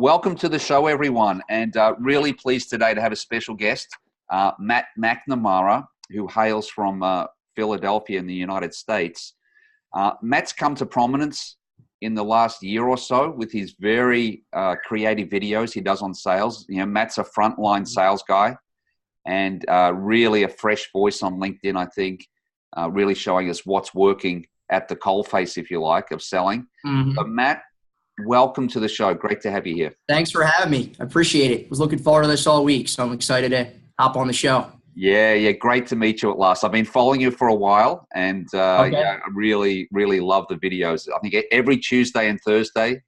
welcome to the show, everyone. And really pleased today to have a special guest, Matt Macnamara, who hails from Philadelphia in the United States. Matt's come to prominence in the last year or so with his very creative videos he does on sales. You know, Matt's a frontline sales guy and really a fresh voice on LinkedIn, I think, really showing us what's working at the coalface, if you like, of selling. Mm-hmm. But Matt, welcome to the show. Great to have you here. Thanks for having me. I appreciate it. I was looking forward to this all week, so I'm excited to hop on the show. Yeah. Great to meet you at last. I've been following you for a while, and I really love the videos. I think every Tuesday and Thursday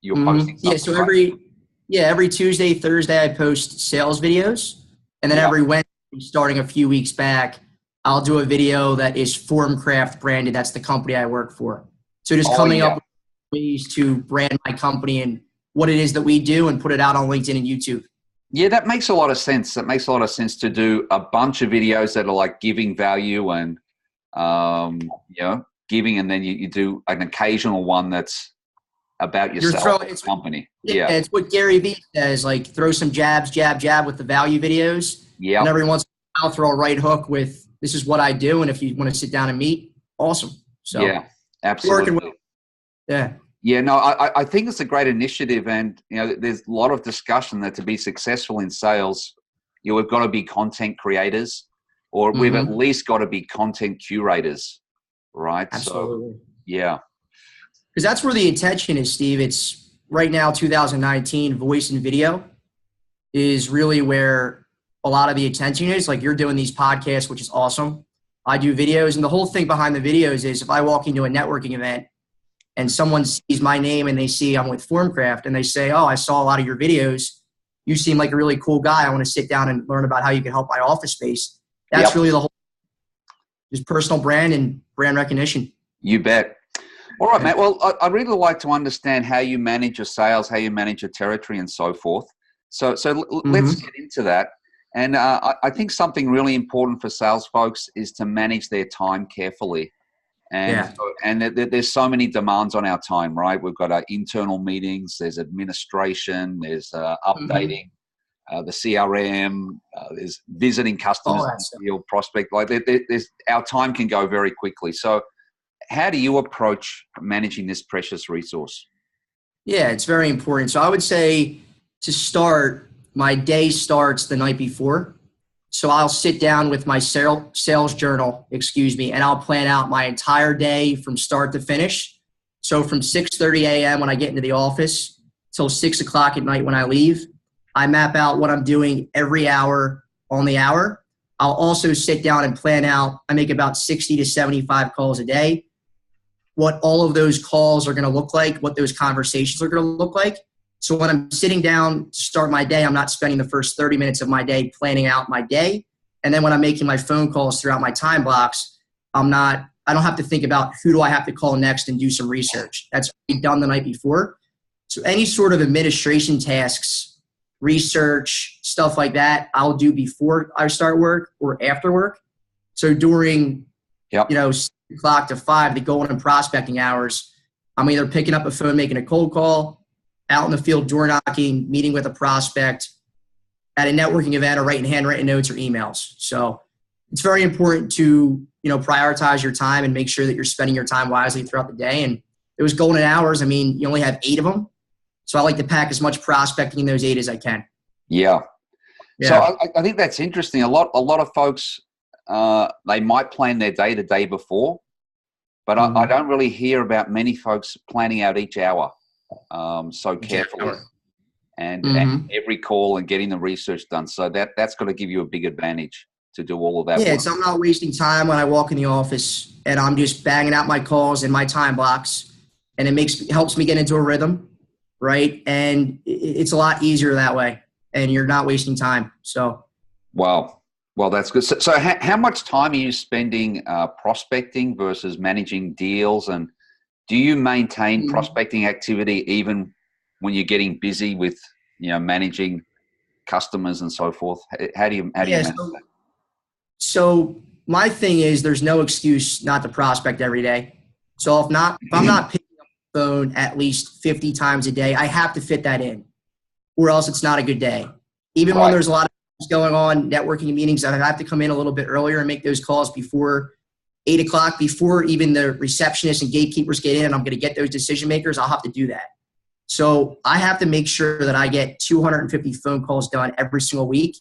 you're posting something. Yeah, so every Tuesday, Thursday I post sales videos, and then every Wednesday, starting a few weeks back, I'll do a video that is Formcraft branded. That's the company I work for. So just coming up with ways to brand my company and what it is that we do and put it out on LinkedIn and YouTube. Yeah, that makes a lot of sense. That makes a lot of sense to do a bunch of videos that are like giving value and, giving, and then you do an occasional one that's about yourself and the company. Yeah, it's what Gary Vee says, like throw some jab with the value videos. Yeah. And every once in a while throw a right hook with, this is what I do, and if you want to sit down and meet, awesome. So yeah, absolutely. Working with, Yeah, no, I think it's a great initiative, and there's a lot of discussion that to be successful in sales, we've got to be content creators, or we've at least got to be content curators, right? Absolutely. So, yeah. Because that's where the intention is, Steve. It's right now, 2019, voice and video is really where a lot of the attention is. Like, you're doing these podcasts, which is awesome. I do videos, and the whole thing behind the videos is if I walk into a networking event and someone sees my name and they see I'm with Formcraft and they say, oh, I saw a lot of your videos. You seem like a really cool guy. I want to sit down and learn about how you can help my office space. That's really the whole, just personal brand and brand recognition. You bet. All right, Matt. Well, I'd really like to understand how you manage your sales, how you manage your territory and so forth. So let's get into that. And I think something really important for sales folks is to manage their time carefully. And there's so many demands on our time, right? We've got our internal meetings, there's administration, there's updating the CRM, there's visiting customers, your prospect. Like there's our time can go very quickly. So how do you approach managing this precious resource? Yeah, it's very important. So I would say to start, my day starts the night before. So I'll sit down with my sales journal, and I'll plan out my entire day from start to finish. So from 6:30 a.m. when I get into the office till 6 o'clock at night when I leave, I map out what I'm doing every hour on the hour. I'll also sit down and plan out, I make about 60 to 75 calls a day, what all of those calls are going to look like, what those conversations are going to look like. So when I'm sitting down to start my day, I'm not spending the first 30 minutes of my day planning out my day. And then when I'm making my phone calls throughout my time blocks, I don't have to think about who do I have to call next and do some research. That's done the night before. So any sort of administration tasks, research, stuff like that, I'll do before I start work or after work. So during, 6 o'clock to 5, the going and prospecting hours, I'm either picking up a phone, making a cold call, out in the field, door knocking, meeting with a prospect, at a networking event, or writing handwritten notes or emails. So it's very important to, prioritize your time and make sure that you're spending your time wisely throughout the day. And those golden hours, you only have 8 of them. So I like to pack as much prospecting in those 8 as I can. Yeah. So I think that's interesting. A lot of folks, they might plan their day the day before, but I don't really hear about many folks planning out each hour so carefully and every call and getting the research done. So that's got to give you a big advantage to do all of that. Yeah, so I'm not wasting time when I walk in the office and I'm just banging out my calls in my time blocks, and it helps me get into a rhythm, right? And it's a lot easier that way, and you're not wasting time. So, wow. Well, that's good. So how much time are you spending prospecting versus managing deals? And do you maintain prospecting activity even when you're getting busy with, managing customers and so forth? How do you manage that? So my thing is there's no excuse not to prospect every day. So if I'm not picking up the phone at least 50 times a day, I have to fit that in. or else it's not a good day. Even when Right. there's a lot of things going on, networking meetings, I have to come in a little bit earlier and make those calls before 8 o'clock, before even the receptionists and gatekeepers get in, and I'm going to get those decision makers. I'll have to do that. So I have to make sure that I get 250 phone calls done every single week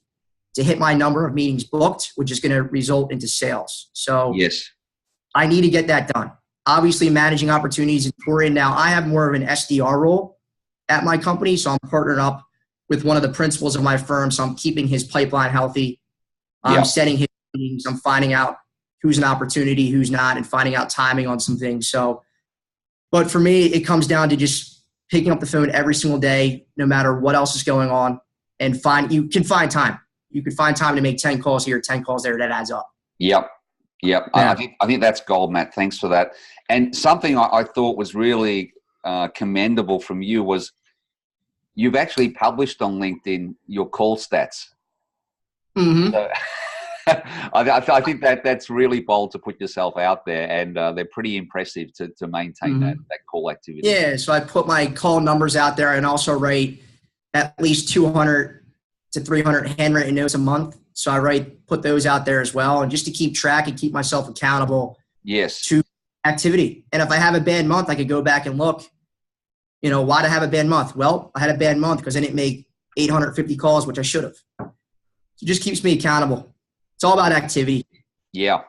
to hit my number of meetings booked, which is going to result into sales. So Yes. I need to get that done. Obviously, managing opportunities is important. Now, I have more of an SDR role at my company, so I'm partnered up with one of the principals of my firm, so I'm keeping his pipeline healthy. I'm setting his meetings. I'm finding out who's an opportunity, who's not, and finding out timing on some things. So, but for me, it comes down to just picking up the phone every single day, no matter what else is going on, and you can find time. You can find time to make 10 calls here, 10 calls there. That adds up. Yep. Yeah. I think that's gold, Matt. Thanks for that. And something I thought was really commendable from you was you've actually published on LinkedIn your call stats. Mm-hmm. So, I think that's really bold to put yourself out there, and they're pretty impressive to maintain that call activity. Yeah, so I put my call numbers out there and also write at least 200 to 300 handwritten notes a month. So I put those out there as well, and just to keep track and keep myself accountable to activity. And if I have a bad month, I could go back and look, why did I have a bad month? Well, I had a bad month because I didn't make 850 calls, which I should have. So it just keeps me accountable. It's all about activity. Yeah.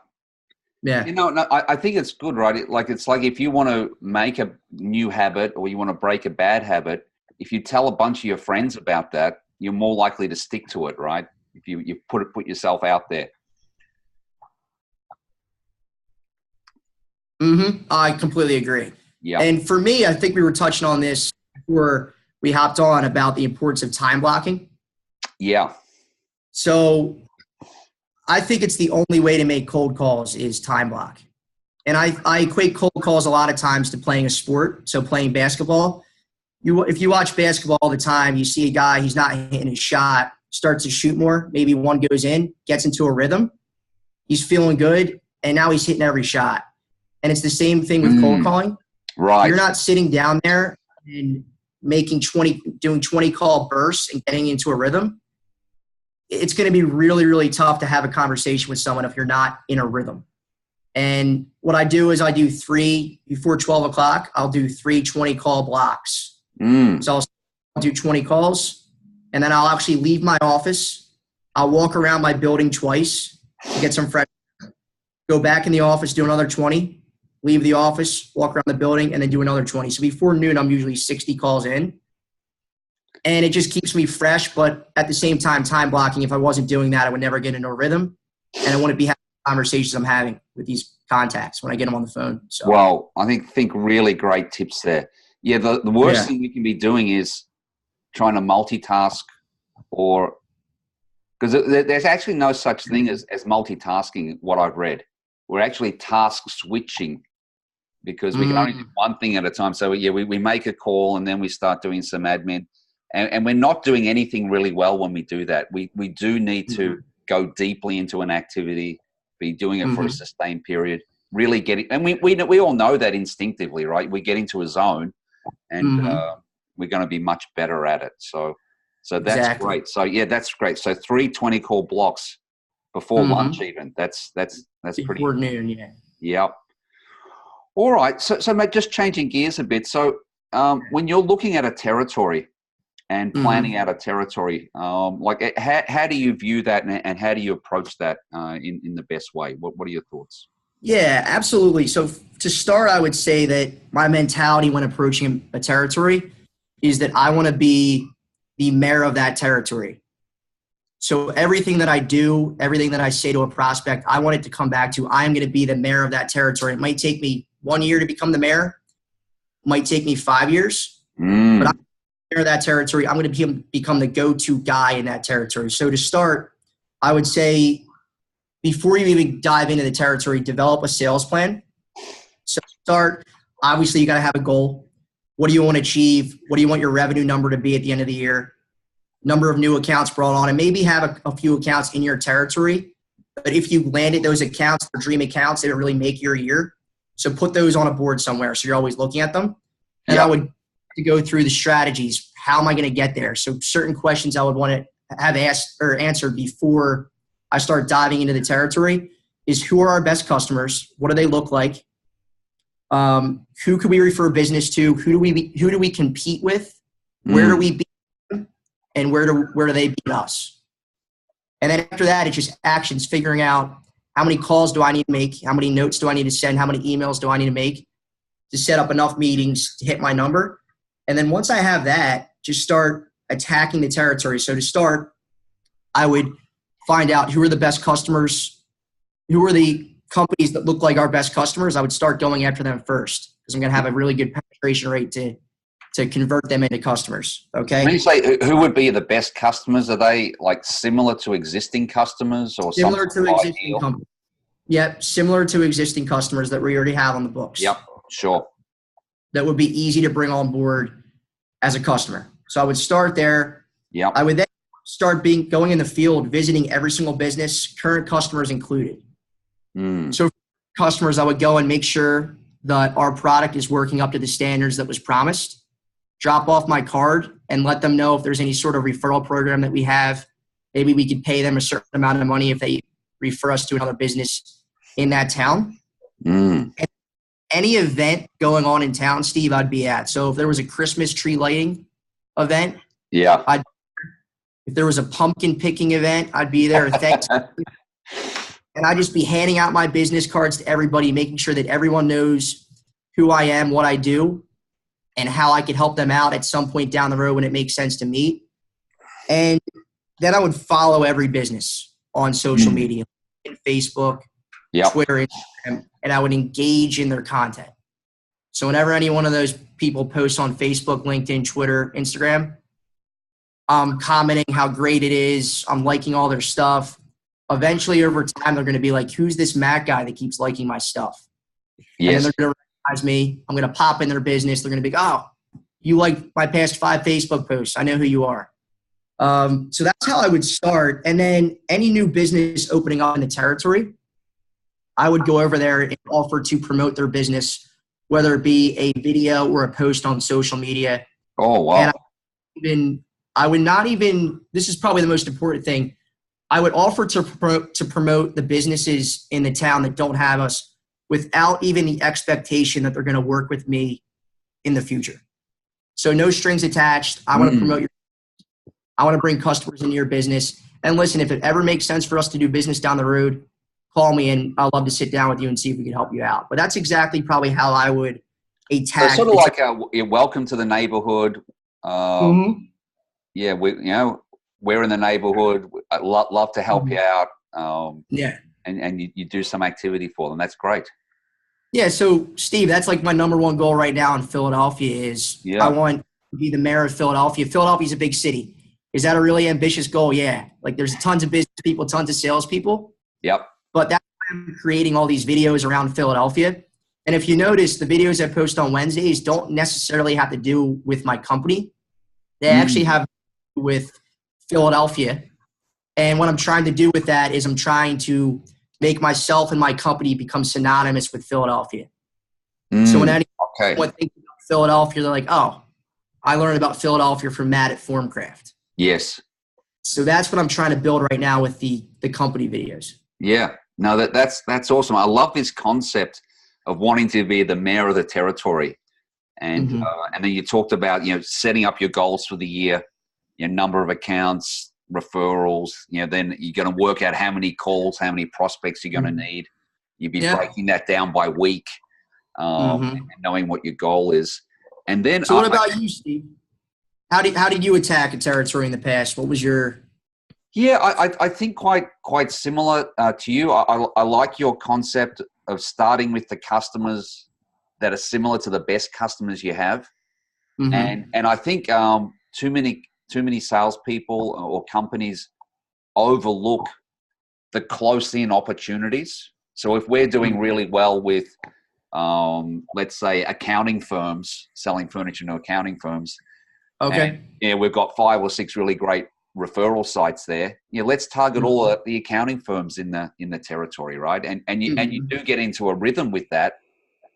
Yeah. I think it's good, right? It's like if you want to make a new habit or you want to break a bad habit, if you tell a bunch of your friends about that, you're more likely to stick to it, right? If you put yourself out there. I completely agree. Yeah. And for me, I think we were touching on this before we hopped on about the importance of time blocking. Yeah. So I think it's the only way to make cold calls is time block. And I equate cold calls a lot of times to playing a sport. So playing basketball, if you watch basketball all the time, you see a guy, he's not hitting his shot, starts to shoot more, maybe one goes in, gets into a rhythm, he's feeling good, and now he's hitting every shot. And it's the same thing with cold calling. Right. You're not sitting down there and doing 20 call bursts and getting into a rhythm. It's going to be really, really tough to have a conversation with someone if you're not in a rhythm. And what I do is I do 3 before 12 o'clock. I'll do 3 20 call blocks. So I'll do 20 calls, and then I'll actually leave my office. I'll walk around my building twice to get some fresh air, go back in the office, do another 20, leave the office, walk around the building, and then do another 20. So before noon, I'm usually 60 calls in. And it just keeps me fresh, but at the same time blocking. If I wasn't doing that, I would never get into a rhythm, and I wouldn't be having conversations I'm having with these contacts when I get them on the phone. So. Well, I think really great tips there. Yeah, the worst thing we can be doing is trying to multitask, because there's actually no such thing as multitasking, what I've read. We're actually task switching because we can only do one thing at a time. So, we make a call and then we start doing some admin. And we're not doing anything really well when we do that. We do need to go deeply into an activity, be doing it for a sustained period, really get it. And we all know that instinctively, right? We get into a zone and we're going to be much better at it. So that's great. So, that's great. So 3 20 call blocks before lunch even. That's pretty. Before noon, yeah. Yep. All right. So Matt, just changing gears a bit. So when you're looking at a territory, and planning out a territory, how do you view that, and how do you approach that in the best way? What are your thoughts? Yeah, absolutely. So to start, I would say that my mentality when approaching a territory is that I want to be the mayor of that territory. So everything that I do, everything that I say to a prospect, I want it to come back to, I'm going to be the mayor of that territory. It might take me 1 year to become the mayor. It might take me 5 years, but I'm of that territory. I'm going to become the go-to guy in that territory. So to start, I would say before you even dive into the territory, develop a sales plan. So start, obviously you got to have a goal. What do you want to achieve? What do you want your revenue number to be at the end of the year? Number of new accounts brought on, and maybe have a few accounts in your territory. But if you landed those accounts, or dream accounts, they don't really make your year. So put those on a board somewhere so you're always looking at them. And I would to go through the strategies. how am I going to get there? So certain questions I would want to have asked or answered before I start diving into the territory is, who are our best customers? What do they look like? Who could we refer business to? Who do we compete with? Where do we beat them? And where do they beat us? And then after that, it's just actions, figuring out how many calls do I need to make? How many notes do I need to send? How many emails do I need to make to set up enough meetings to hit my number? And then once I have that, just start attacking the territory. So to start, I would find out who are the best customers, who are the companies that look like our best customers. I would start going after them first because I'm going to have a really good penetration rate to convert them into customers. Okay. When you say who would be the best customers, are they like similar to existing customers or similar to existing ideal? companies? Yep. Similar to existing customers that we already have on the books. Yep. Sure. That would be easy to bring on board as a customer. So I would start there. Yep. I would then start going in the field, visiting every single business, current customers included. So customers, I would go and make sure that our product is working up to the standards that was promised, drop off my card and let them know if there's any sort of referral program that we have. Maybe we could pay them a certain amount of money if they refer us to another business in that town. And any event going on in town, Steve, I'd be at. So if there was a Christmas tree lighting event, if there was a pumpkin picking event, I'd be there. And I'd just be handing out my business cards to everybody, making sure that everyone knows who I am, what I do, and how I could help them out at some point down the road when it makes sense to meet. And then I would follow every business on social media, Facebook, Twitter, Instagram, and I would engage in their content. So whenever any one of those people posts on Facebook, LinkedIn, Twitter, Instagram, I'm commenting how great it is. I'm liking all their stuff. Eventually, over time, they're going to be like, who's this Matt guy that keeps liking my stuff? Yes. And then they're going to recognize me. I'm going to pop in their business. They're going to be, oh, you like my past 5 Facebook posts. I know who you are. So that's how I would start. And then any new business opening up in the territory, I would go over there and offer to promote their business, whether it be a video or a post on social media. Oh, wow. And I would not even, this is probably the most important thing, I would offer to promote the businesses in the town that don't have us without even the expectation that they're going to work with me in the future. So no strings attached. I want to promote I want to bring customers into your business. And listen, if it ever makes sense for us to do business down the road, call me and I'll love to sit down with you and see if we can help you out. But that's exactly probably how I would attack. So sort of like a welcome to the neighborhood. Yeah, we're in the neighborhood. I'd love to help you out. And you do some activity for them. That's great. Yeah. So Steve, that's like my number one goal right now in Philadelphia is I want to be the mayor of Philadelphia. Philadelphia's a big city. Is that a really ambitious goal? Yeah. Like there's tons of business people, tons of salespeople. Yep. But that's why I'm creating all these videos around Philadelphia. And if you notice, the videos I post on Wednesdays don't necessarily have to do with my company. They actually have to do with Philadelphia. And what I'm trying to do with that is I'm trying to make myself and my company become synonymous with Philadelphia. So when anyone thinks about Philadelphia, they're like, oh, I learned about Philadelphia from Matt at Formcraft. Yes. So that's what I'm trying to build right now with the company videos. Yeah. No, that's awesome. I love this concept of wanting to be the mayor of the territory. And and then you talked about, setting up your goals for the year, your number of accounts, referrals, then you're going to work out how many calls, how many prospects you're going to need. You'd be breaking that down by week, and knowing what your goal is. And then, so what about you, Steve? How did you attack a territory in the past? What was your? Yeah, I think quite similar to you. I like your concept of starting with the customers that are similar to the best customers you have, and I think too many salespeople or companies overlook the close-in opportunities. So if we're doing really well with, let's say, accounting firms, selling furniture to accounting firms, we've got 5 or 6 really great referral sites there. Let's target all the accounting firms in the territory, right? And you do get into a rhythm with that,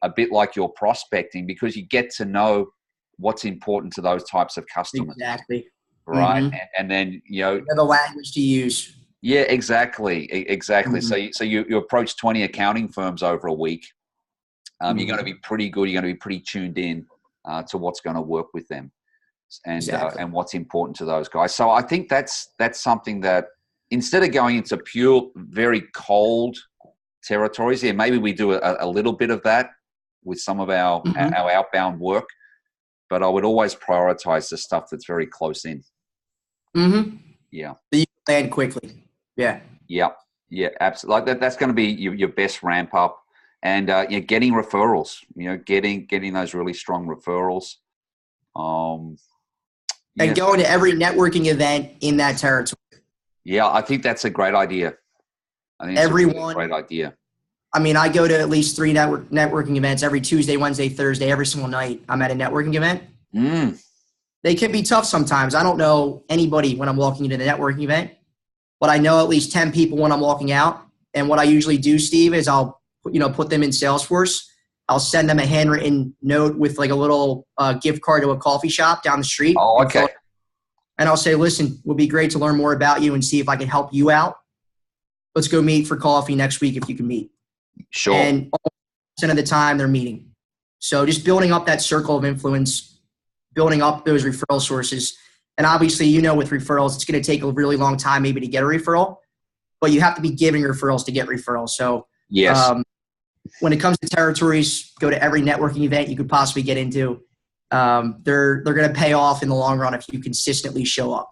a bit like your prospecting, because you get to know what's important to those types of customers. Exactly. Right. And then, the language to use. Yeah, exactly. Exactly. So you approach 20 accounting firms over a week. You're going to be pretty good. You're going to be pretty tuned in to what's going to work with them and what's important to those guys. So I think that's something that instead of going into pure, very cold territories, maybe we do a little bit of that with some of our outbound work, but I would always prioritize the stuff that's very close in. Yeah. So you land quickly. Yeah. Yeah, absolutely. That's going to be your best ramp up, and getting referrals. Getting those really strong referrals. And going to every networking event in that territory. Yeah, I think that's a great idea. I think Everyone, a great idea. I mean, I go to at least 3 networking events every Tuesday, Wednesday, Thursday, every single night. I'm at a networking event. They can be tough sometimes. I don't know anybody when I'm walking into the networking event, but I know at least 10 people when I'm walking out. And what I usually do, Steve, is I'll put them in Salesforce. I'll send them a handwritten note with like a little gift card to a coffee shop down the street. Oh, okay. And I'll say, listen, it would be great to learn more about you and see if I can help you out. Let's go meet for coffee next week if you can meet. Sure. And 100% of the time they're meeting. So just building up that circle of influence, building up those referral sources. And obviously, with referrals, it's going to take a really long time maybe to get a referral, but you have to be giving referrals to get referrals. So yes. When it comes to territories, go to every networking event you could possibly get into. They're going to pay off in the long run if you consistently show up.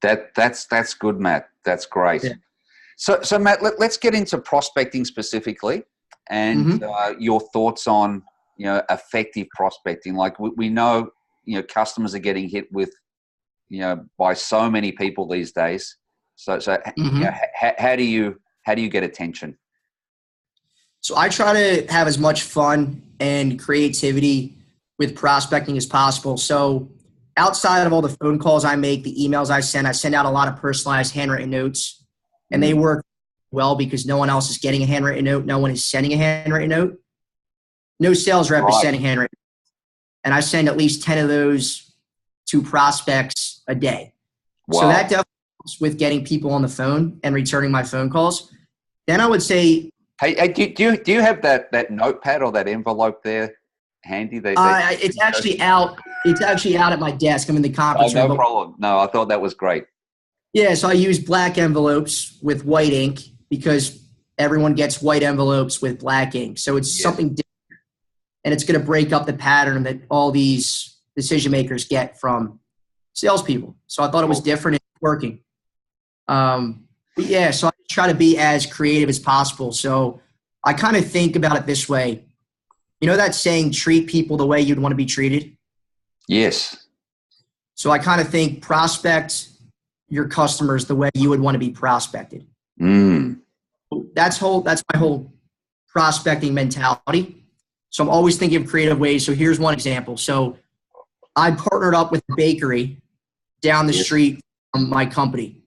That's good, Matt. That's great. Yeah. So Matt, let's get into prospecting specifically and your thoughts on, effective prospecting. Like we know, customers are getting hit with, by so many people these days. So how do you get attention? So I try to have as much fun and creativity with prospecting as possible. So outside of all the phone calls I make, the emails I send out a lot of personalized handwritten notes, and they work well because no one else is getting a handwritten note. No one is sending a handwritten note. No sales rep is sending handwritten. And I send at least 10 of those to prospects a day. Wow. So that definitely helps with getting people on the phone and returning my phone calls. Then I would say, hey, do you have that notepad or that envelope there handy? It's actually out. It's actually out at my desk. I'm in the conference room. No problem. No, I thought that was great. Yeah, so I use black envelopes with white ink because everyone gets white envelopes with black ink. So it's something different, and it's going to break up the pattern that all these decision makers get from salespeople. So I thought it was different and working. So I try to be as creative as possible. So I kind of think about it this way. You know that saying, treat people the way you'd want to be treated? Yes. So I kind of think prospect your customers the way you would want to be prospected. That's my whole prospecting mentality. So I'm always thinking of creative ways. So here's one example. So I partnered up with a bakery down the street from my company.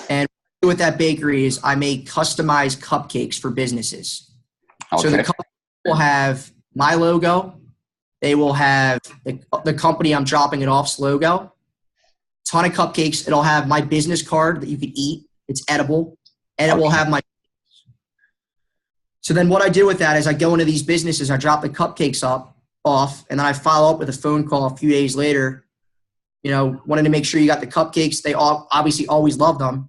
And with that bakery is I make customized cupcakes for businesses. Okay. So the company will have my logo. They will have the company I'm dropping it off's logo. Ton of cupcakes. It'll have my business card that you could eat. It's edible. And it will have my. So then what I do with that is I go into these businesses, I drop the cupcakes off, and then I follow up with a phone call a few days later, wanting to make sure you got the cupcakes. They all obviously always love them.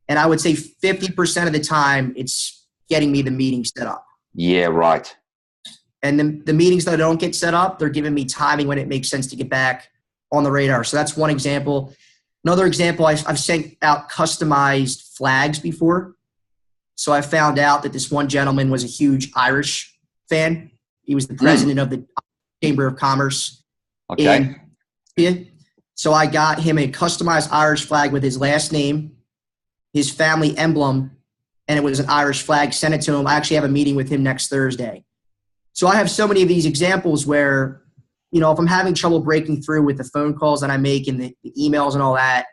And I would say 50% of the time it's getting me the meeting set up. Yeah, right. And the meetings that I don't get set up, they're giving me timing when it makes sense to get back on the radar. So that's one example. Another example, I've sent out customized flags before. So I found out that this one gentleman was a huge Irish fan. He was the president of the Chamber of Commerce. Okay. So I got him a customized Irish flag with his last name, his family emblem, and it was an Irish flag. Sent it to him. I actually have a meeting with him next Thursday. So I have so many of these examples where, if I'm having trouble breaking through with the phone calls that I make and the emails and all that,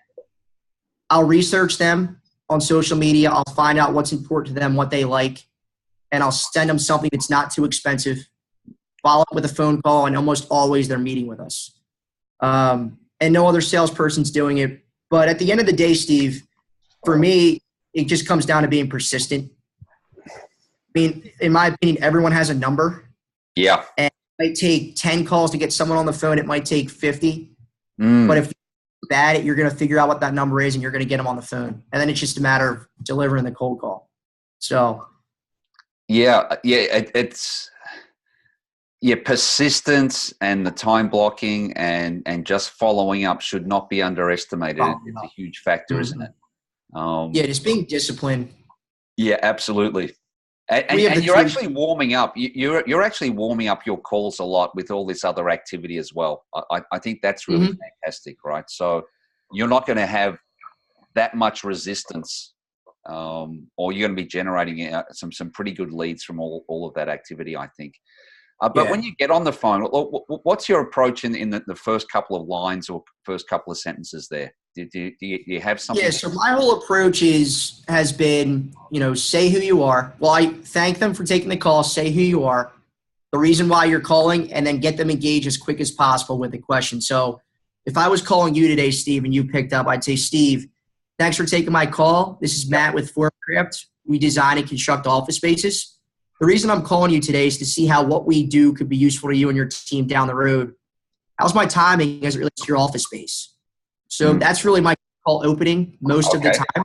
I'll research them on social media. I'll find out what's important to them, what they like, and I'll send them something that's not too expensive, follow up with a phone call, and almost always they're meeting with us. And no other salesperson's doing it. But at the end of the day, Steve, for me, it just comes down to being persistent. I mean, in my opinion, everyone has a number. Yeah. And it might take 10 calls to get someone on the phone. It might take 50. But if you're bad at it, you're going to figure out what that number is and you're going to get them on the phone. And then it's just a matter of delivering the cold call. So. It's persistence and the time blocking and just following up should not be underestimated. It's a huge factor, isn't it? Just being disciplined. Yeah, absolutely. And you're actually warming up. You're actually warming up your calls a lot with all this other activity as well. I think that's really fantastic, right? So you're not going to have that much resistance, or you're going to be generating some pretty good leads from all of that activity, I think. But when you get on the phone, what's your approach in the first couple of lines or first couple of sentences there? Do you have something? Yeah, so my whole approach has been, say who you are. Well, I thank them for taking the call, say who you are, the reason why you're calling, and then get them engaged as quick as possible with the question. So if I was calling you today, Steve, and you picked up, I'd say, Steve, thanks for taking my call. This is Matt with Formcraft. We design and construct office spaces. The reason I'm calling you today is to see how what we do could be useful to you and your team down the road. How's my timing as it relates to your office space? So that's really my call opening most of the time.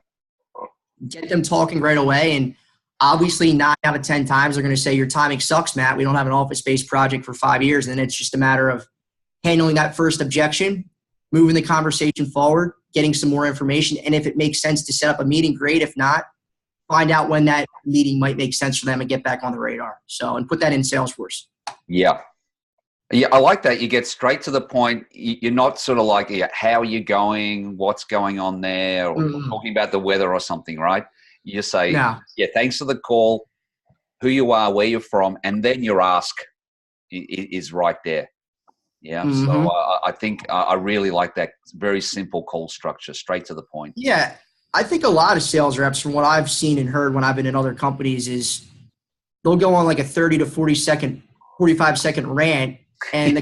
Get them talking right away. And obviously 9 out of 10 times they're going to say your timing sucks, Matt. We don't have an office space project for 5 years. And it's just a matter of handling that first objection, moving the conversation forward, getting some more information. And if it makes sense to set up a meeting, great. If not, find out when that meeting might make sense for them and get back on the radar. So, and put that in Salesforce. Yeah, I like that. You get straight to the point. You're not sort of like, how are you going? What's going on there? Or talking about the weather or something, right? You just say, thanks for the call, who you are, where you're from, and then your ask is right there. Yeah. So I think I really like that very simple call structure, straight to the point. Yeah. I think a lot of sales reps, from what I've seen and heard when I've been in other companies, is they'll go on like a 30 to 45-second rant, and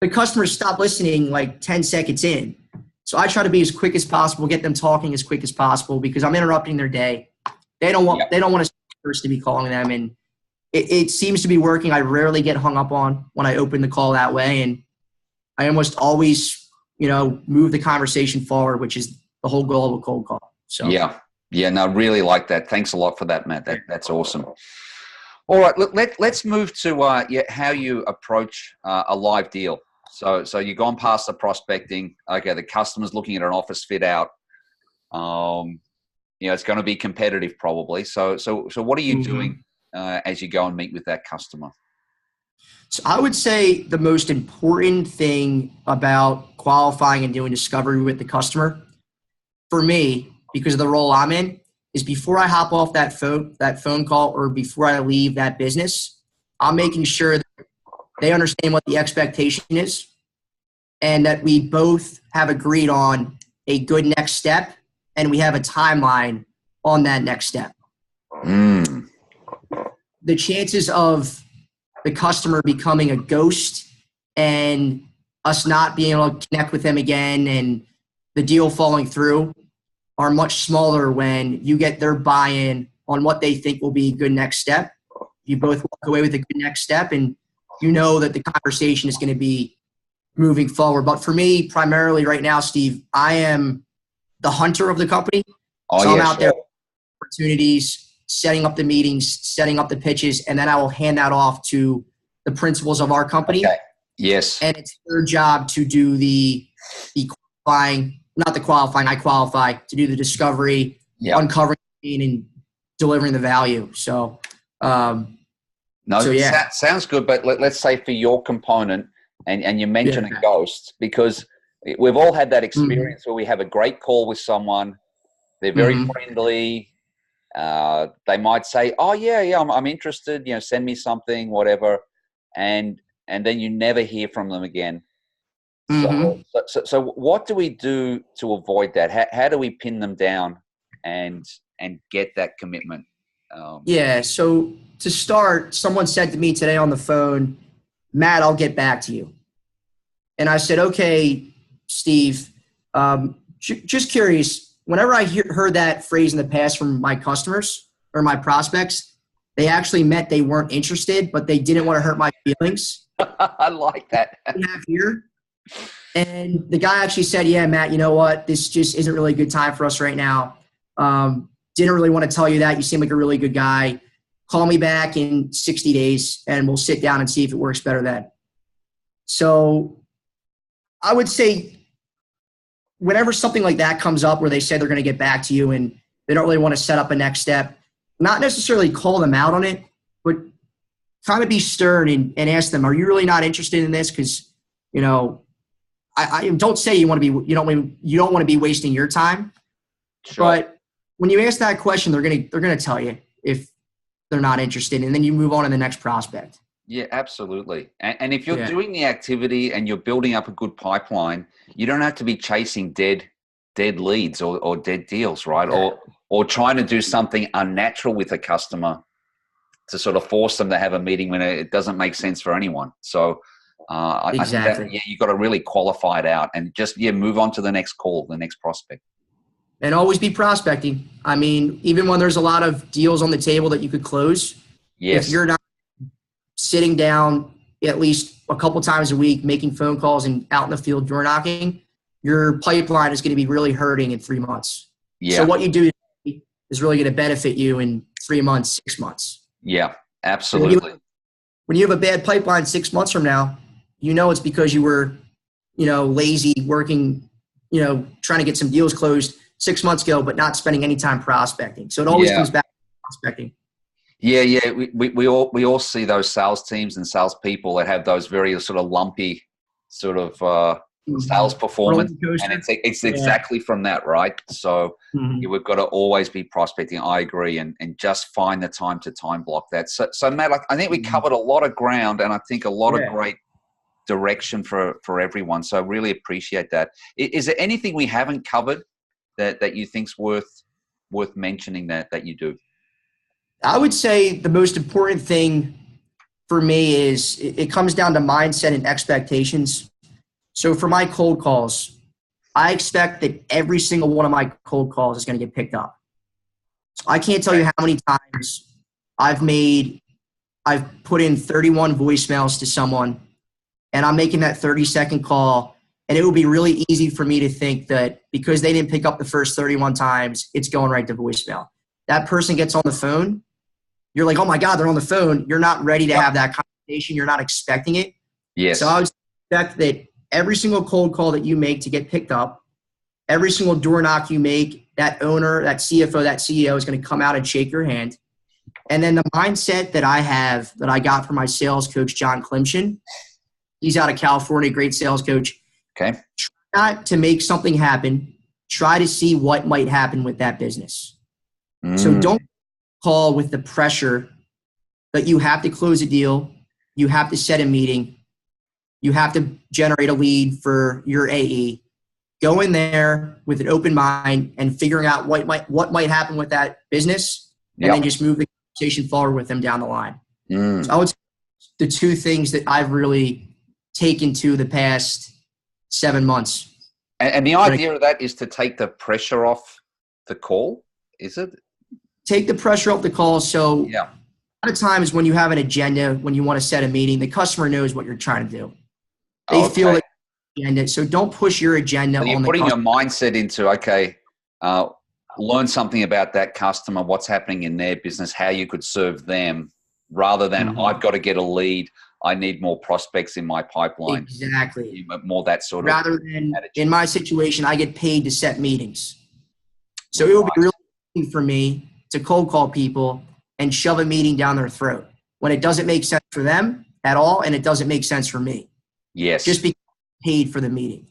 the customers stop listening like 10 seconds in. So I try to be as quick as possible, get them talking as quick as possible, because I'm interrupting their day. They don't want a person to be calling them, and it seems to be working. I rarely get hung up on when I open the call that way, and I almost always, move the conversation forward, which is the whole goal of a cold call. So no, really like that. Thanks a lot for that, Matt. That's awesome. All right, let's move to how you approach a live deal. So you've gone past the prospecting. Okay, the customer's looking at an office fit out. It's going to be competitive probably. So what are you doing as you go and meet with that customer? So I would say the most important thing about qualifying and doing discovery with the customer, for me, because of the role I'm in, is before I hop off that phone call or before I leave that business, I'm making sure that they understand what the expectation is and that we both have agreed on a good next step and we have a timeline on that next step. The chances of the customer becoming a ghost and us not being able to connect with them again and the deal falling through are much smaller when you get their buy-in on what they think will be a good next step. You both walk away with a good next step, and you know that the conversation is going to be moving forward. But for me, primarily right now, Steve, I am the hunter of the company. I'm out there opportunities, setting up the meetings, setting up the pitches, and then I will hand that off to the principals of our company. Okay. Yes. And it's their job to do the qualifying, not the qualifying, I qualify, to do the discovery, uncovering and delivering the value. So, sounds good. But let's say for your component, and you mentioned a ghost, because we've all had that experience where we have a great call with someone. They're very friendly. They might say, "Oh yeah, I'm interested. Send me something, whatever," and then you never hear from them again. So what do we do to avoid that? How do we pin them down and get that commitment? So to start, someone said to me today on the phone, Matt, I'll get back to you. And I said, okay, Steve, just curious, whenever I heard that phrase in the past from my customers or my prospects, they actually meant they weren't interested, but they didn't want to hurt my feelings. I like that. Here. And the guy actually said, yeah, Matt, you know what? This just isn't really a good time for us right now. Didn't really want to tell you that. You seem like a really good guy. Call me back in 60 days and we'll sit down and see if it works better then. So I would say whenever something like that comes up where they say they're going to get back to you and they don't really want to set up a next step, not necessarily call them out on it, but kind of be stern and ask them, are you really not interested in this? Because, you know, I don't say you don't want to be wasting your time. Sure. But when you ask that question, they're gonna tell you if they're not interested, and then you move on to the next prospect. Yeah, absolutely. And if you're doing the activity and you're building up a good pipeline, you don't have to be chasing dead leads or dead deals, right? Yeah. Or trying to do something unnatural with a customer to sort of force them to have a meeting when it doesn't make sense for anyone. So I think that, you've got to really qualify it out and just move on to the next call, the next prospect. And always be prospecting. I mean, even when there's a lot of deals on the table that you could close, if you're not sitting down at least a couple times a week, making phone calls and out in the field door knocking, your pipeline is going to be really hurting in 3 months. Yeah. So what you do is really going to benefit you in 3 months, 6 months. Yeah, absolutely. When you have a bad pipeline 6 months from now, you know it's because you were, lazy working, trying to get some deals closed 6 months ago, but not spending any time prospecting. So it always comes back to prospecting. Yeah. We all see those sales teams and sales people that have those very sort of lumpy sort of sales performance, and it's exactly from that, right? So we've got to always be prospecting. I agree, and just find the time to time block that. So Matt, I think we covered a lot of ground, and I think a lot of great direction for everyone. So I really appreciate that. Is there anything we haven't covered that you think's worth mentioning that you do? I would say the most important thing for me is it comes down to mindset and expectations. So for my cold calls, I expect that every single one of my cold calls is going to get picked up. I can't tell you how many times I've put in 31 voicemails to someone, and I'm making that 30-second call, and it would be really easy for me to think that because they didn't pick up the first 31 times, it's going right to voicemail. That person gets on the phone. You're like, oh, my God, they're on the phone. You're not ready to have that conversation. You're not expecting it. Yes. So I would expect that every single cold call that you make to get picked up, every single door knock you make, that owner, that CFO, that CEO is going to come out and shake your hand. And then the mindset that I got from my sales coach, John Klimshin, he's out of California, great sales coach. Okay. Try not to make something happen. Try to see what might happen with that business. So don't call with the pressure that you have to close a deal, you have to set a meeting, you have to generate a lead for your AE. Go in there with an open mind and figuring out what might happen with that business, and then just move the conversation forward with them down the line. So I would say the two things that I've really taken to the past 7 months. And the idea of that is to take the pressure off the call, is it? Take the pressure off the call. So a lot of times when you have an agenda, when you want to set a meeting, the customer knows what you're trying to do. They feel like agenda. So don't push your agenda on the customer. You're putting your mindset into, learn something about that customer, what's happening in their business, how you could serve them, rather than I've got to get a lead. I need more prospects in my pipeline. Exactly. More that sort of rather than attitude. In my situation, I get paid to set meetings. So it would be really easy for me to cold call people and shove a meeting down their throat when it doesn't make sense for them at all, and it doesn't make sense for me. Yes. Just because I'm paid for the meeting.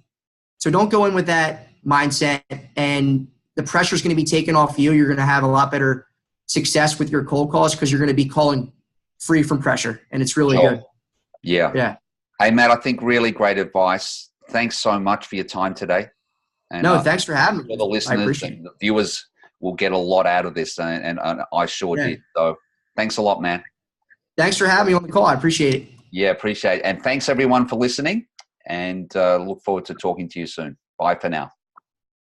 So don't go in with that mindset, and the pressure is going to be taken off you. You're going to have a lot better success with your cold calls because you're going to be calling free from pressure, and it's really good. Yeah. Hey, Matt, I think really great advice. Thanks so much for your time today. And, thanks for having me. For the listeners and the viewers will get a lot out of this, and I sure did. So thanks a lot, man. Thanks for having me on the call. I appreciate it. Yeah, appreciate it. And thanks everyone for listening. and look forward to talking to you soon. Bye for now.